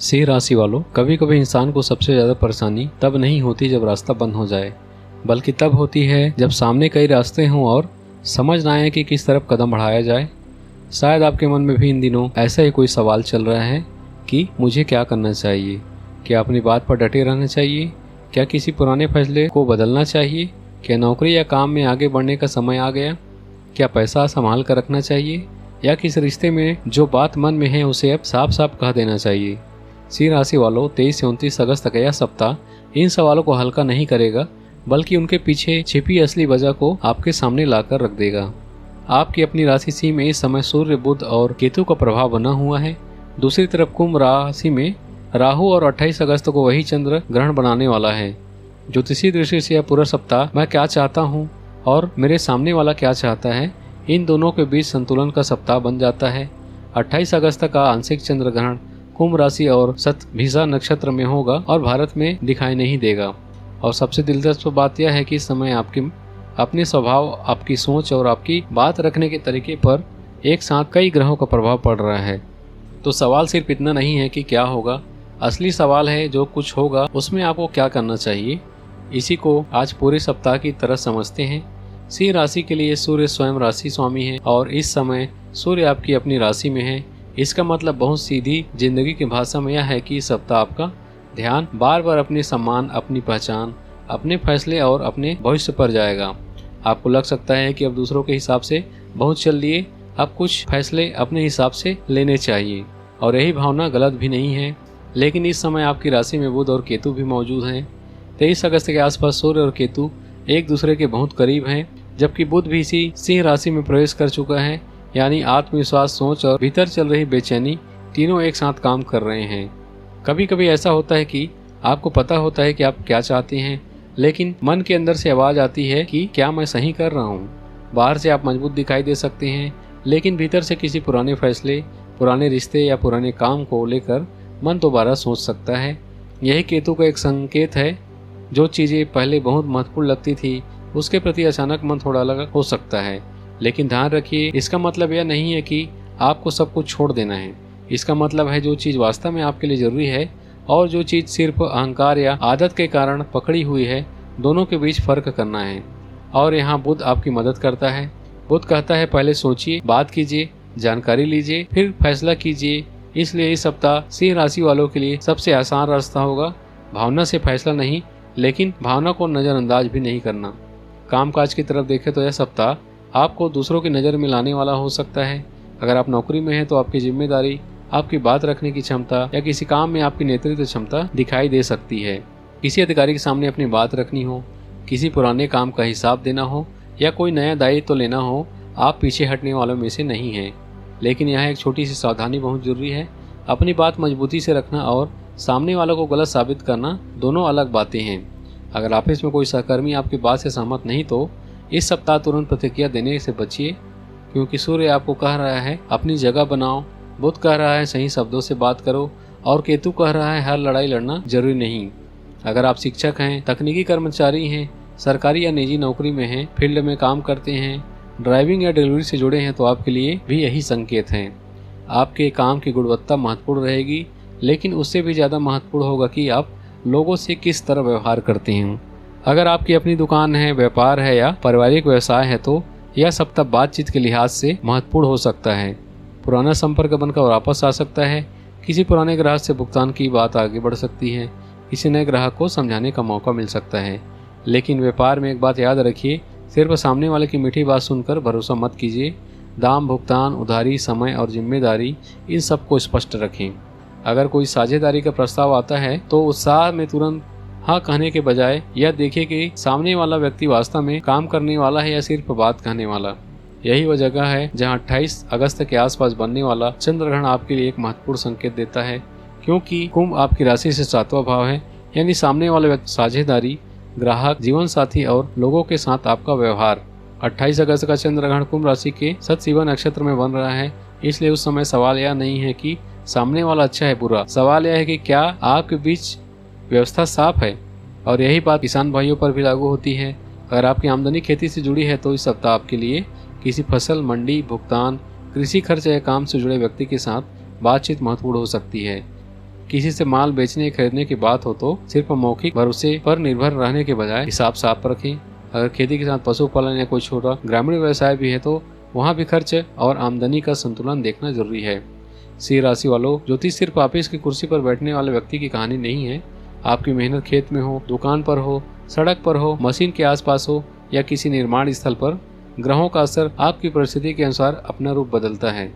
सिंह राशि वालों, कभी कभी इंसान को सबसे ज़्यादा परेशानी तब नहीं होती जब रास्ता बंद हो जाए, बल्कि तब होती है जब सामने कई रास्ते हों और समझ ना आए कि किस तरफ कदम बढ़ाया जाए। शायद आपके मन में भी इन दिनों ऐसा ही कोई सवाल चल रहा है कि मुझे क्या करना चाहिए। क्या अपनी बात पर डटे रहना चाहिए? क्या किसी पुराने फैसले को बदलना चाहिए? क्या नौकरी या काम में आगे बढ़ने का समय आ गया? क्या पैसा संभाल कर रखना चाहिए, या किस रिश्ते में जो बात मन में है उसे अब साफ साफ कह देना चाहिए? सिंह राशि वालों, 23 से 29 अगस्त तक यह सप्ताह इन सवालों को हल्का नहीं करेगा, बल्कि उनके पीछे छिपी असली वजह को आपके सामने लाकर रख देगा। आपकी अपनी राशि सिंह में इस समय सूर्य, बुध और केतु का प्रभाव बना हुआ है। दूसरी तरफ कुंभ राशि में राहु और 28 अगस्त को वही चंद्र ग्रहण बनाने वाला है। ज्योतिषीय दृष्टि से यह पूरा सप्ताह मैं क्या चाहता हूँ और मेरे सामने वाला क्या चाहता है, इन दोनों के बीच संतुलन का सप्ताह बन जाता है। 28 अगस्त का आंशिक चंद्र ग्रहण कुंभ राशि और शतभिषा नक्षत्र में होगा और भारत में दिखाई नहीं देगा। और सबसे दिलचस्प बात यह है कि इस समय अपने स्वभाव, आपकी सोच और आपकी बात रखने के तरीके पर एक साथ कई ग्रहों का प्रभाव पड़ रहा है। तो सवाल सिर्फ इतना नहीं है कि क्या होगा, असली सवाल है जो कुछ होगा उसमें आपको क्या करना चाहिए। इसी को आज पूरे सप्ताह की तरह समझते हैं। सिंह राशि के लिए सूर्य स्वयं राशि स्वामी है और इस समय सूर्य आपकी अपनी राशि में है। इसका मतलब बहुत सीधी जिंदगी की भाषा में यह है कि इस सप्ताह आपका ध्यान बार बार अपने सम्मान, अपनी पहचान, अपने फैसले और अपने भविष्य पर जाएगा। आपको लग सकता है कि अब दूसरों के हिसाब से बहुत चल लिए, अब कुछ फैसले अपने हिसाब से लेने चाहिए, और यही भावना गलत भी नहीं है। लेकिन इस समय आपकी राशि में बुध और केतु भी मौजूद हैं। 23 अगस्त के आसपास सूर्य और केतु एक दूसरे के बहुत करीब हैं, जबकि बुध भी इसी सिंह राशि में प्रवेश कर चुका है। यानी आत्मविश्वास, सोच और भीतर चल रही बेचैनी तीनों एक साथ काम कर रहे हैं। कभी कभी ऐसा होता है कि आपको पता होता है कि आप क्या चाहते हैं, लेकिन मन के अंदर से आवाज आती है कि क्या मैं सही कर रहा हूँ। बाहर से आप मजबूत दिखाई दे सकते हैं, लेकिन भीतर से किसी पुराने फैसले, पुराने रिश्ते या पुराने काम को लेकर मन दोबारा सोच सकता है। यही केतु का एक संकेत है। जो चीजें पहले बहुत महत्वपूर्ण लगती थी उसके प्रति अचानक मन थोड़ा अलग हो सकता है। लेकिन ध्यान रखिए, इसका मतलब यह नहीं है कि आपको सब कुछ छोड़ देना है। इसका मतलब है जो चीज़ वास्तव में आपके लिए जरूरी है और जो चीज़ सिर्फ अहंकार या आदत के कारण पकड़ी हुई है, दोनों के बीच फर्क करना है। और यहाँ बुध आपकी मदद करता है। बुध कहता है पहले सोचिए, बात कीजिए, जानकारी लीजिए, फिर फैसला कीजिए। इसलिए इस सप्ताह सिंह राशि वालों के लिए सबसे आसान रास्ता होगा भावना से फैसला नहीं, लेकिन भावना को नज़रअंदाज भी नहीं करना। कामकाज की तरफ देखें तो यह सप्ताह आपको दूसरों की नज़र में लाने वाला हो सकता है। अगर आप नौकरी में हैं तो आपकी जिम्मेदारी, आपकी बात रखने की क्षमता या किसी काम में आपकी नेतृत्व क्षमता दिखाई दे सकती है। किसी अधिकारी के सामने अपनी बात रखनी हो, किसी पुराने काम का हिसाब देना हो या कोई नया दायित्व लेना हो, आप पीछे हटने वालों में से नहीं हैं। लेकिन यहाँ एक छोटी सी सावधानी बहुत जरूरी है। अपनी बात मजबूती से रखना और सामने वालों को गलत साबित करना दोनों अलग बातें हैं। अगर ऑफिस में कोई सहकर्मी आपकी बात से सहमत नहीं तो इस सप्ताह तुरंत प्रतिक्रिया देने से बचिए, क्योंकि सूर्य आपको कह रहा है अपनी जगह बनाओ, बुध कह रहा है सही शब्दों से बात करो और केतु कह रहा है हर लड़ाई लड़ना जरूरी नहीं। अगर आप शिक्षक हैं, तकनीकी कर्मचारी हैं, सरकारी या निजी नौकरी में हैं, फील्ड में काम करते हैं, ड्राइविंग या डिलीवरी से जुड़े हैं, तो आपके लिए भी यही संकेत हैं। आपके काम की गुणवत्ता महत्वपूर्ण रहेगी, लेकिन उससे भी ज़्यादा महत्वपूर्ण होगा कि आप लोगों से किस तरह व्यवहार करते हैं। अगर आपकी अपनी दुकान है, व्यापार है या पारिवारिक व्यवसाय है तो यह सप्ताह बातचीत के लिहाज से महत्वपूर्ण हो सकता है। पुराना संपर्क बनकर वापस आ सकता है। किसी पुराने ग्राहक से भुगतान की बात आगे बढ़ सकती है। किसी नए ग्राहक को समझाने का मौका मिल सकता है। लेकिन व्यापार में एक बात याद रखिए, सिर्फ सामने वाले की मीठी बात सुनकर भरोसा मत कीजिए। दाम, भुगतान, उधारी, समय और जिम्मेदारी, इन सबको स्पष्ट रखें। अगर कोई साझेदारी का प्रस्ताव आता है तो उत्साह में तुरंत हाँ कहने के बजाय यह देखें कि सामने वाला व्यक्ति वास्तव में काम करने वाला है या सिर्फ बात कहने वाला। यही वह जगह है जहां 28 अगस्त के आसपास बनने वाला चंद्र ग्रहण आपके लिए एक महत्वपूर्ण संकेत देता है, क्योंकि कुंभ आपकी राशि से 7वां भाव है। यानी सामने वाले व्यक्ति, साझेदारी, ग्राहक, जीवन साथी और लोगों के साथ आपका व्यवहार। 28 अगस्त का चंद्र ग्रहण कुंभ राशि के शतभिषा नक्षत्र में बन रहा है। इसलिए उस समय सवाल यह नहीं है कि सामने वाला अच्छा है बुरा, सवाल यह है कि क्या आपके बीच व्यवस्था साफ है। और यही बात किसान भाइयों पर भी लागू होती है। अगर आपकी आमदनी खेती से जुड़ी है तो इस सप्ताह आपके लिए किसी फसल, मंडी, भुगतान, कृषि खर्च या काम से जुड़े व्यक्ति के साथ बातचीत महत्वपूर्ण हो सकती है। किसी से माल बेचने खरीदने की बात हो तो सिर्फ मौखिक भरोसे पर निर्भर रहने के बजाय हिसाब साफ रखें। अगर खेती के साथ पशुपालन या कोई छोटा ग्रामीण व्यवसाय भी है तो वहाँ भी खर्च और आमदनी का संतुलन देखना जरूरी है। सिंह राशि वालों, ज्योतिष सिर्फ ऑफिस की कुर्सी पर बैठने वाले व्यक्ति की कहानी नहीं है। आपकी मेहनत खेत में हो, दुकान पर हो, सड़क पर हो, मशीन के आसपास हो या किसी निर्माण स्थल पर, ग्रहों का असर आपकी परिस्थिति के अनुसार अपना रूप बदलता है।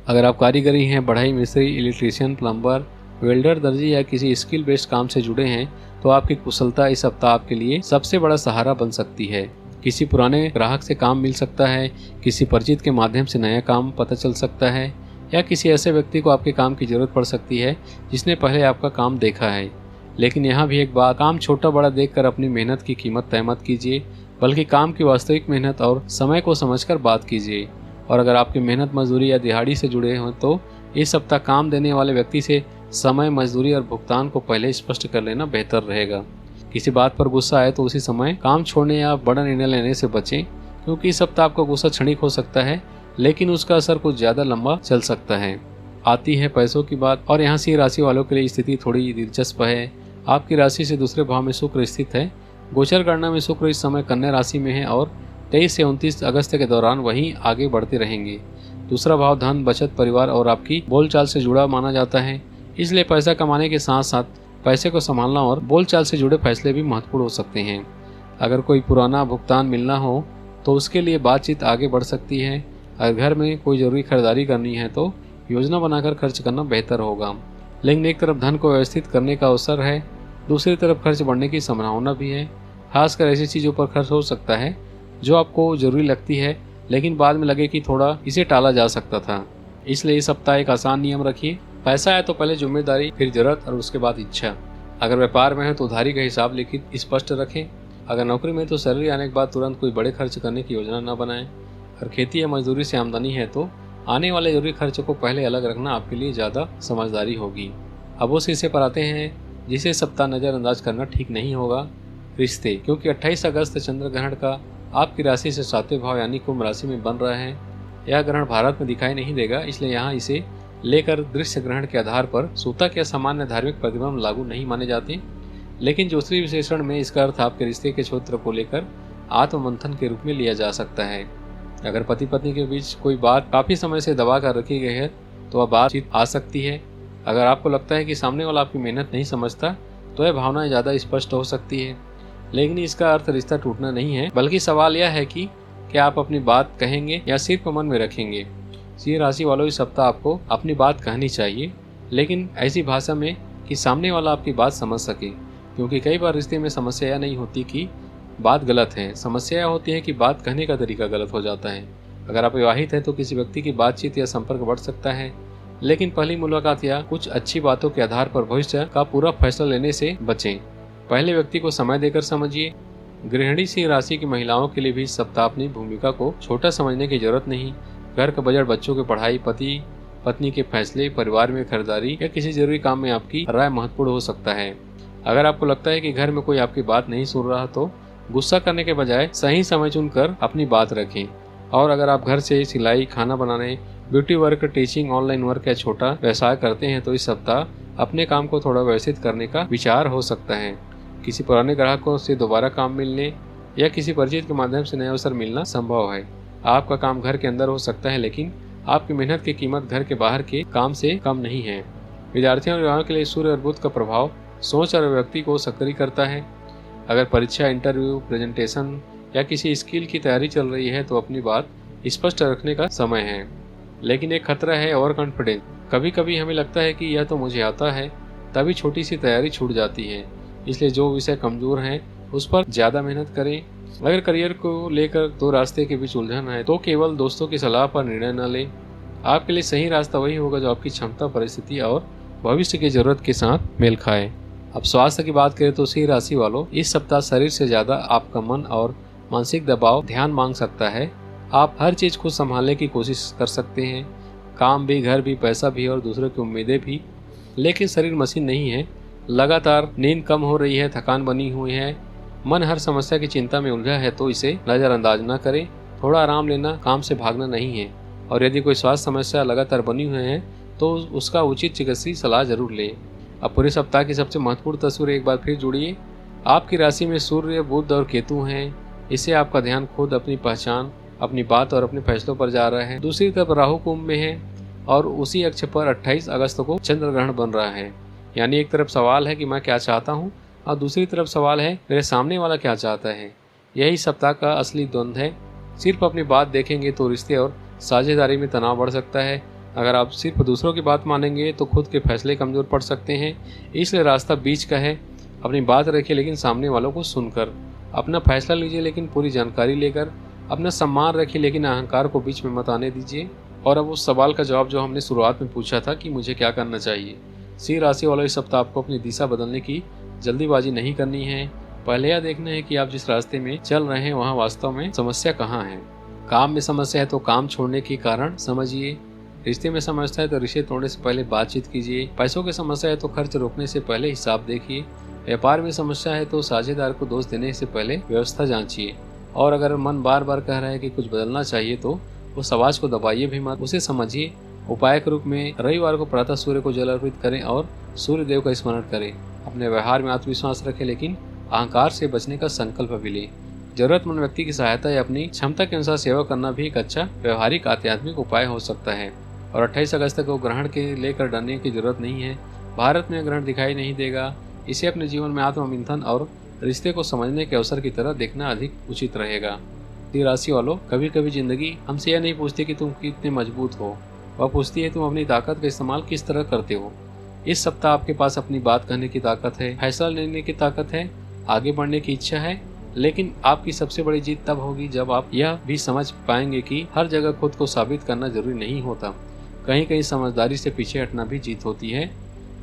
अगर आप कारीगरी हैं, बढ़ई, मिस्त्री, इलेक्ट्रीशियन, प्लम्बर, वेल्डर, दर्जी या किसी स्किल बेस्ड काम से जुड़े हैं तो आपकी कुशलता इस सप्ताह आपके लिए सबसे बड़ा सहारा बन सकती है। किसी पुराने ग्राहक से काम मिल सकता है, किसी परिचित के माध्यम से नया काम पता चल सकता है या किसी ऐसे व्यक्ति को आपके काम की जरूरत पड़ सकती है जिसने पहले आपका काम देखा है। लेकिन यहाँ भी एक बात, काम छोटा बड़ा देखकर अपनी मेहनत की कीमत तय मत कीजिए, बल्कि काम की वास्तविक मेहनत और समय को समझकर बात कीजिए। और अगर आपकी मेहनत मजदूरी या दिहाड़ी से जुड़े हों तो इस सप्ताह काम देने वाले व्यक्ति से समय, मजदूरी और भुगतान को पहले स्पष्ट कर लेना बेहतर रहेगा। किसी बात पर गुस्सा आए तो उसी समय काम छोड़ने या बड़ा निर्णय लेने से बचें, क्योंकि इस सप्ताह आपका गुस्सा क्षणिक हो सकता है लेकिन उसका असर कुछ ज्यादा लंबा चल सकता है। आती है पैसों की बात, और यहाँ सिंह राशि वालों के लिए स्थिति थोड़ी दिलचस्प है। आपकी राशि से दूसरे भाव में शुक्र स्थित है। गोचर गणना में शुक्र इस समय कन्या राशि में है और 23 से 29 अगस्त के दौरान वहीं आगे बढ़ते रहेंगे। दूसरा भाव धन, बचत, परिवार और आपकी बोलचाल से जुड़ा माना जाता है, इसलिए पैसा कमाने के साथ साथ पैसे को संभालना और बोलचाल से जुड़े फैसले भी महत्वपूर्ण हो सकते हैं। अगर कोई पुराना भुगतान मिलना हो तो उसके लिए बातचीत आगे बढ़ सकती है। अगर घर में कोई जरूरी खरीदारी करनी है तो योजना बनाकर खर्च करना बेहतर होगा। लेकिन एक तरफ धन को व्यवस्थित करने का अवसर है, दूसरी तरफ खर्च बढ़ने की संभावना भी है। खासकर ऐसी चीज़ों पर खर्च हो सकता है जो आपको जरूरी लगती है लेकिन बाद में लगे कि थोड़ा इसे टाला जा सकता था। इसलिए इस सप्ताह एक आसान नियम रखिए, पैसा आए तो पहले जिम्मेदारी, फिर जरूरत और उसके बाद इच्छा। अगर व्यापार में है तो उधारी का हिसाब लिखित स्पष्ट रखें। अगर नौकरी में है तो सैलरी आने के बाद तुरंत कोई बड़े खर्च करने की योजना न बनाएं। अगर खेती या मजदूरी से आमदनी है तो आने वाले जरूरी खर्चों को पहले अलग रखना आपके लिए ज़्यादा समझदारी होगी। अब उस हिस्से पर आते हैं जिसे सप्ताह नज़रअंदाज करना ठीक नहीं होगा, रिश्ते। क्योंकि 28 अगस्त चंद्र ग्रहण का आपकी राशि से 7वें भाव यानी कुंभ राशि में बन रहा है। यह ग्रहण भारत में दिखाई नहीं देगा, इसलिए यहाँ इसे लेकर दृश्य ग्रहण के आधार पर सूतक या सामान्य धार्मिक प्रतिबंध लागू नहीं माने जाते। लेकिन ज्योतिषी विश्लेषण में इसका अर्थ आपके रिश्ते के क्षेत्र को लेकर आत्ममंथन के रूप में लिया जा सकता है। अगर पति पत्नी के बीच कोई बात काफी समय से दबा कर रखी गई है तो वह बातचीत आ सकती है। अगर आपको लगता है कि सामने वाला आपकी मेहनत नहीं समझता तो यह भावनाएं ज्यादा स्पष्ट हो सकती है। लेकिन इसका अर्थ रिश्ता टूटना नहीं है, बल्कि सवाल यह है कि क्या आप अपनी बात कहेंगे या सिर्फ मन में रखेंगे। सिंह राशि वालों, इस सप्ताह आपको अपनी बात कहनी चाहिए, लेकिन ऐसी भाषा में कि सामने वाला आपकी बात समझ सके। क्योंकि कई बार रिश्ते में समस्या यह नहीं होती कि बात गलत है, समस्या यह होती है कि बात कहने का तरीका गलत हो जाता है। अगर आप विवाहित हैं तो किसी व्यक्ति की बातचीत या संपर्क बढ़ सकता है, लेकिन पहली मुलाकात या कुछ अच्छी बातों के आधार पर भविष्य का पूरा फैसला लेने से बचें। पहले व्यक्ति को समय देकर समझिए। गृहिणी सिंह राशि की महिलाओं के लिए भी इस सप्ताह अपनी भूमिका को छोटा समझने की जरूरत नहीं। घर का बजट, बच्चों की पढ़ाई, पति पत्नी के फैसले, परिवार में खरीदारी या किसी जरूरी काम में आपकी राय महत्वपूर्ण हो सकता है। अगर आपको लगता है कि घर में कोई आपकी बात नहीं सुन रहा तो गुस्सा करने के बजाय सही समय चुनकर अपनी बात रखें। और अगर आप घर से सिलाई, खाना बनाने, beauty work, teaching, online work या छोटा व्यवसाय करते हैं तो इस सप्ताह अपने काम को थोड़ा व्यवस्थित करने का विचार हो सकता है। किसी पुराने ग्राहकों से दोबारा काम मिलने या किसी परिचित के माध्यम से नया अवसर मिलना संभव है। आपका काम घर के अंदर हो सकता है, लेकिन आपकी मेहनत की कीमत घर के बाहर के काम से कम नहीं है। विद्यार्थियों और युवाओं के लिए सूर्य और बुध का प्रभाव सोच और व्यक्ति को सक्रिय करता है। अगर परीक्षा, इंटरव्यू, प्रेजेंटेशन या किसी स्किल की तैयारी चल रही है तो अपनी बात स्पष्ट रखने का समय है। लेकिन एक खतरा है ओवर कॉन्फिडेंस। कभी कभी हमें लगता है कि यह तो मुझे आता है, तभी छोटी सी तैयारी छूट जाती है। इसलिए जो विषय कमजोर हैं उस पर ज्यादा मेहनत करें। अगर करियर को लेकर दो रास्ते के बीच उलझन है तो केवल दोस्तों की सलाह पर निर्णय न लें। आपके लिए सही रास्ता वही होगा जो आपकी क्षमता, परिस्थिति और भविष्य की जरूरत के साथ मेल खाए। अब स्वास्थ्य की बात करें तो सिंह राशि वालों, इस सप्ताह शरीर से ज्यादा आपका मन और मानसिक दबाव ध्यान मांग सकता है। आप हर चीज खुद संभालने की कोशिश कर सकते हैं, काम भी, घर भी, पैसा भी और दूसरों की उम्मीदें भी। लेकिन शरीर मशीन नहीं है। लगातार नींद कम हो रही है, थकान बनी हुई है, मन हर समस्या की चिंता में उलझा है तो इसे नजरअंदाज न करें। थोड़ा आराम लेना काम से भागना नहीं है। और यदि कोई स्वास्थ्य समस्या लगातार बनी हुई है तो उसका उचित चिकित्सीय सलाह जरूर लें। अब पूरे सप्ताह की सबसे महत्वपूर्ण तस्वीर एक बार फिर जुड़िए। आपकी राशि में सूर्य, बुध और केतु हैं। इससे आपका ध्यान खुद, अपनी पहचान, अपनी बात और अपने फैसलों पर जा रहा है। दूसरी तरफ राहु कुंभ में है और उसी अक्ष पर 28 अगस्त को चंद्र ग्रहण बन रहा है। यानी एक तरफ सवाल है कि मैं क्या चाहता हूँ और दूसरी तरफ सवाल है मेरे सामने वाला क्या चाहता है। यही सप्ताह का असली द्वंद्व है। सिर्फ अपनी बात देखेंगे तो रिश्ते और साझेदारी में तनाव बढ़ सकता है। अगर आप सिर्फ दूसरों की बात मानेंगे तो खुद के फैसले कमजोर पड़ सकते हैं। इसलिए रास्ता बीच का है। अपनी बात रखिए लेकिन सामने वालों को सुनकर। अपना फैसला लीजिए लेकिन पूरी जानकारी लेकर। अपना सम्मान रखिए लेकिन अहंकार को बीच में मत आने दीजिए। और अब उस सवाल का जवाब जो हमने शुरुआत में पूछा था कि मुझे क्या करना चाहिए। सिंह राशि वालों, इस सप्ताह आपको अपनी दिशा बदलने की जल्दीबाजी नहीं करनी है। पहले यह देखना है कि आप जिस रास्ते में चल रहे हैं वहाँ वास्तव में समस्या कहाँ है। काम में समस्या है तो काम छोड़ने के कारण समझिए। रिश्ते में समस्या है तो रिश्ते तोड़ने से पहले बातचीत कीजिए। पैसों की समस्या है तो खर्च रोकने से पहले हिसाब देखिए। व्यापार में समस्या है तो साझेदार को दोष देने से पहले व्यवस्था जांचिए। और अगर मन बार बार कह रहा है कि कुछ बदलना चाहिए तो उस आवाज को दबाइए भी मत, उसे समझिए। उपाय के रूप में रविवार को प्रातः सूर्य को जल अर्पित करें और सूर्य देव का स्मरण करें। अपने व्यवहार में आत्मविश्वास रखें लेकिन अहंकार से बचने का संकल्प भी लें। जरूरतमंद व्यक्ति की सहायता या अपनी क्षमता के अनुसार सेवा करना भी एक अच्छा व्यवहारिक आध्यात्मिक उपाय हो सकता है। और 28 अगस्त को ग्रहण के लेकर डरने की जरूरत नहीं है। भारत में ग्रहण दिखाई नहीं देगा। इसे अपने जीवन में आत्मचिंतन और रिश्ते को समझने के अवसर की तरह देखना अधिक उचित रहेगा। सिंह राशि वालों, कभी कभी जिंदगी हमसे यह नहीं पूछती कि तुम कितने मजबूत हो, वह पूछती है तुम अपनी ताकत का इस्तेमाल किस तरह करते हो। इस सप्ताह आपके पास अपनी बात कहने की ताकत है, फैसला लेने की ताकत है, आगे बढ़ने की इच्छा है। लेकिन आपकी सबसे बड़ी जीत तब होगी जब आप यह भी समझ पाएंगे कि हर जगह खुद को साबित करना जरूरी नहीं होता। कहीं कहीं समझदारी से पीछे हटना भी जीत होती है।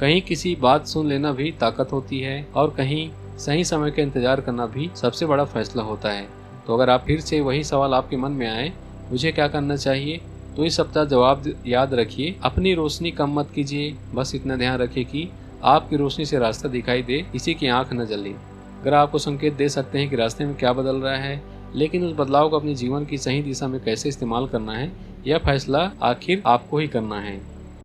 कहीं किसी बात सुन लेना भी ताकत होती है और कहीं सही समय का इंतजार करना भी सबसे बड़ा फैसला होता है। तो अगर आप फिर से वही सवाल आपके मन में आए, मुझे क्या करना चाहिए, तो इस सप्ताह जवाब याद रखिए, अपनी रोशनी कम मत कीजिए। बस इतना ध्यान रखिए कि आपकी रोशनी से रास्ता दिखाई दे, किसी की आंख न जले। अगर आपको संकेत दे सकते हैं कि रास्ते में क्या बदल रहा है, लेकिन उस बदलाव को अपने जीवन की सही दिशा में कैसे इस्तेमाल करना है, यह फैसला आखिर आपको ही करना है।